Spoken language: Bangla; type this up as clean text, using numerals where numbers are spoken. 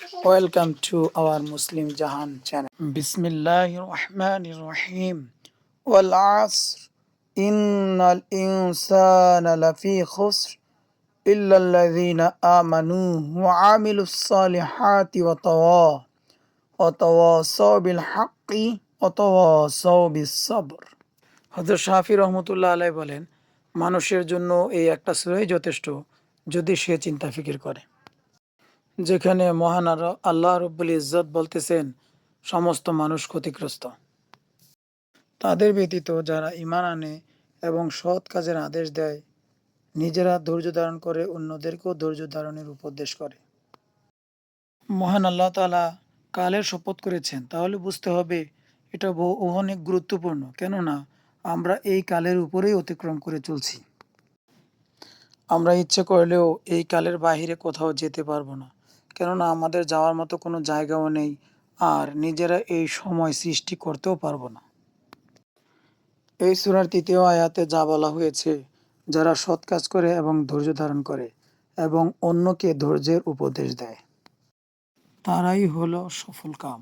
Welcome to our Muslim Jahan channel. Bismillahir Rahmanir Rahim. Wal Asr. Innal insana lafi khusr illa alladhina amanu wa amilus salihati wa tawasaw bil haqqi wa tawasaw bis sabr. হযরত শাফি রহমতুল্লাহ আলাইহি বলেন, মানুষের জন্য এই একটা সূরাই যথেষ্ট যদি সে চিন্তা ফিকির করে। যেখানে মহান আল্লাহ রব্বুল ইজ্জত বলতেছেন সমস্ত মানুষ ক্ষতিগ্রস্ত, তাদের ব্যতীত যারা ঈমান আনে এবং সৎ কাজের আদেশ দেয়, নিজেরা ধৈর্য ধারণ করে অন্যদেরকেও ধৈর্য ধারণের উপদেশ করে। মহান আল্লাহ তাআলা কালের শপথ করেছেন, তাহলে বুঝতে হবে এটা অনেক গুরুত্বপূর্ণ, কেননা আমরা এই কালের উপরেই অতিক্রম করে চলছি। আমরা ইচ্ছে করলেও এই কালের বাহিরে কোথাও যেতে পারবো না, কেননা আমাদের যাওয়ার মতো কোনো জায়গাও নেই, আর নিজেরা এই সময় সৃষ্টি করতেও পারবো না। এই সূরার ৩য় আয়াতে যা বলা হয়েছে, যারা সৎ কাজ করে এবং ধৈর্য ধারণ করে এবং অন্যকে ধৈর্যের উপদেশ দেয়, তারাই হলো সফল কাম।